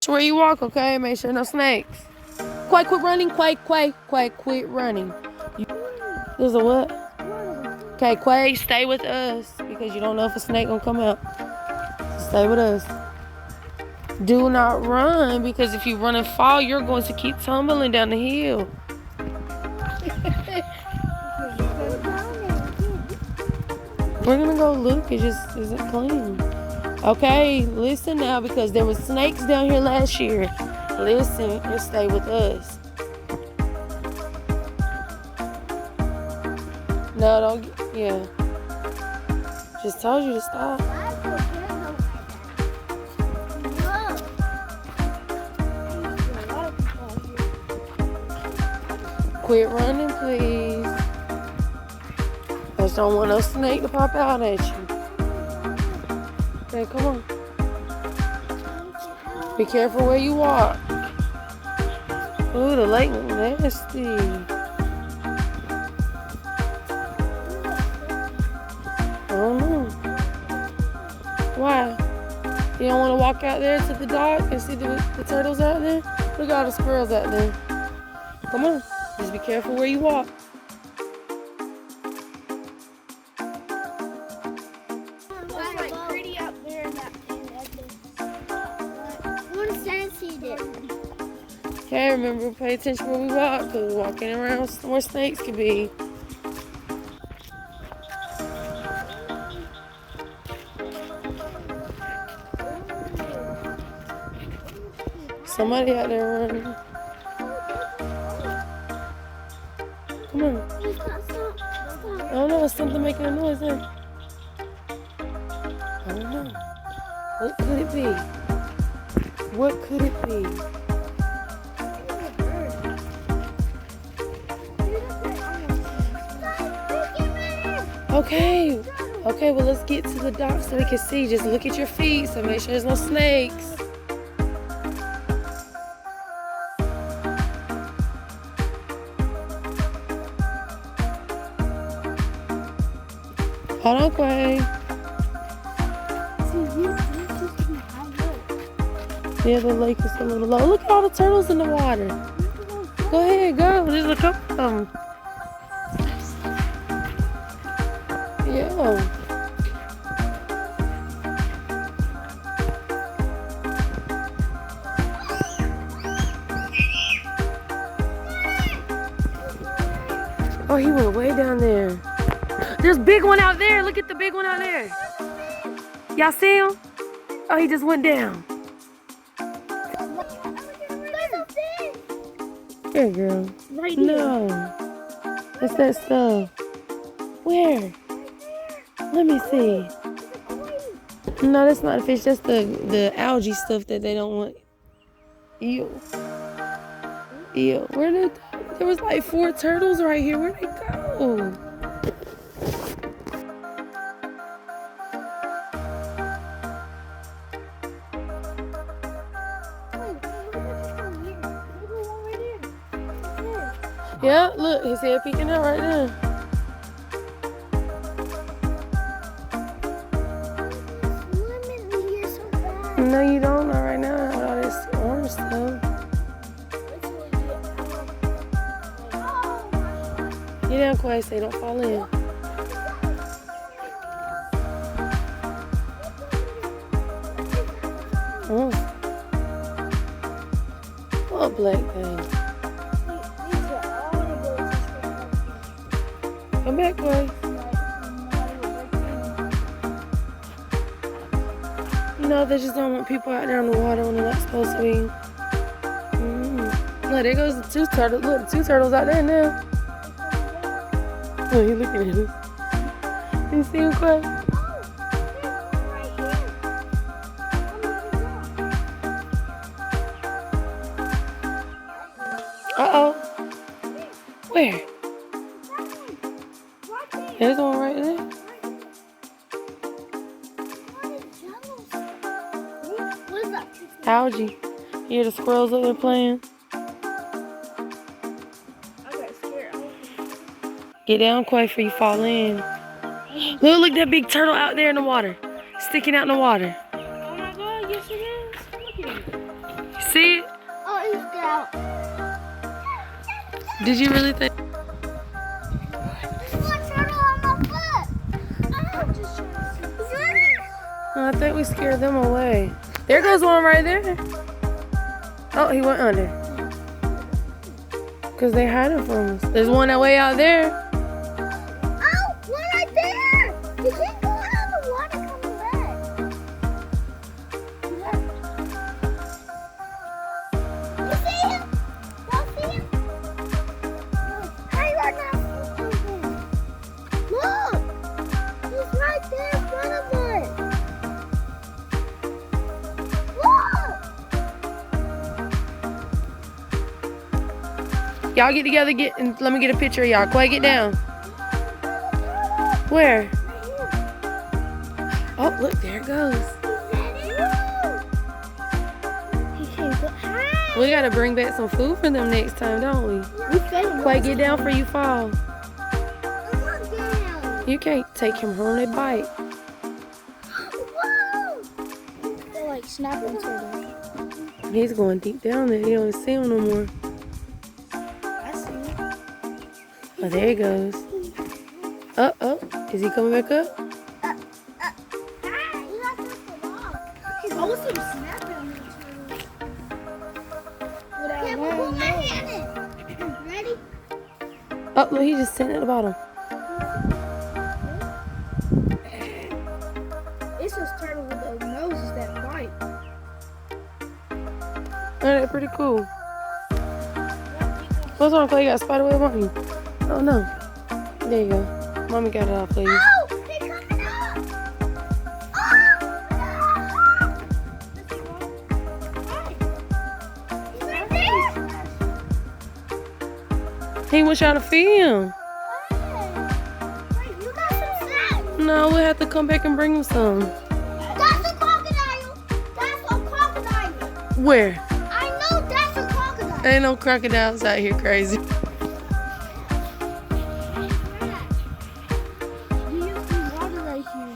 Where you walk, okay? Make sure no snakes. Quay, quit running. Quay, quit running. There's a what? Okay, Quay, stay with us because you don't know if a snake gonna come out. So stay with us. Do not run because if you run and fall, you're going to keep tumbling down the hill. We're gonna go look. It just isn't clean. Okay, listen now because there was snakes down here last year. Listen and stay with us. No, don't. Yeah. Just told you to stop. Quit running, please. I just don't want no snake to pop out at you. Okay, come on. Be careful where you walk. Ooh, the lake look nasty. I don't know. Why? You don't want to walk out there to the dock and see the turtles out there? Look at all the squirrels out there. Come on. Just be careful where you walk. Okay, remember, pay attention where we walk, because we're walking around where snakes could be. Somebody out there running. Come on. I don't know, it's something making a noise there. I don't know. What could it be? What could it be? Okay, well let's get to the dock so we can see. Just look at your feet so make sure there's no snakes. Hold on, Quay. Yeah, the lake is a little low. Look at all the turtles in the water. Go ahead, go. There's a couple of them. Yeah. Oh, he went way down there. There's a big one out there. Look at the big one out there. Y'all see him? Oh, he just went down. Here, girl. Right here. No. It's that stuff. Where? Let me see. No, that's not a fish. That's the algae stuff that they don't want. Ew. Ew. There was like 4 turtles right here. Where'd they go? Yeah, look, his head peeking out right there. No, you don't. Not right now. With all this orange stuff. Get down, Quay, so you don't fall in. Oh. What black thing? Come back, Quay. No, they just don't want people out there on the water when they're not supposed to be. Look, there goes the 2 turtles. Look, the 2 turtles out there now. Oh, he looking at us. You see him, Quay? Uh-oh. Where? There's one right there. Algae. You hear the squirrels up there playing? Get down, Quay, before you fall in. Look at that big turtle out there in the water. Sticking out in the water. Oh my God, yes it is. Look at it. see it? Oh, he's down. Did you really think? There's one turtle on my foot. I'm just trying to see. Oh, I think we scared them away. There goes one right there. Oh, he went under. Because they're hiding from us. There's one that way out there. Oh, one right there. You can't go out of the water coming back. You see him? Don't see him? How you are not seeing him? Look. He's right there in front of us. Look. Y'all get together, and let me get a picture of y'all. Quay, get down. Where? Oh, look, there it goes. We gotta bring back some food for them next time, don't we? Quay, get down before you fall. You can't take him home, they bite. They're like snapping to them. He's going deep down there. You don't see him no more. I see him. Oh, there he goes. Oh, is he coming back up? I was him snapping on the turtle. Yeah, but put my hand in. Ready? Oh, look, he just sitting at the bottom. It's those turtles with those noses that bite. Oh, they're pretty cool. What's wrong, Clay? You got a spider web on you? Oh, no. There you go. Mommy got it off for you. Oh, they're coming up. Oh, he's right there. He was trying to feed him. Wait, you got some snacks. No, we'll have to come back and bring him some. That's a crocodile. That's a crocodile. Where? I know that's a crocodile. Ain't no crocodiles out here crazy. You used to water right here.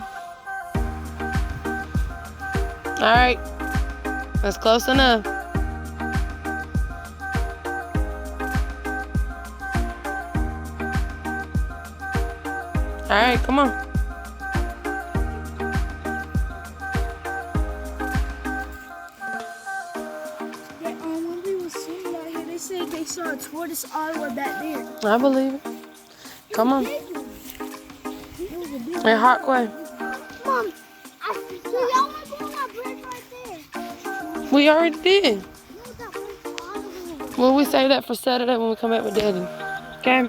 All right. That's close enough. All right, come on. When we were sitting out here, they said they saw a tortoise all the way back there. I believe it. Come on. Hey, hot Quay. Mom, I see y'all want to go on that bridge right there. We already did. No, that bridge all the way over. Well, we save that for Saturday when we come back with Daddy. Okay?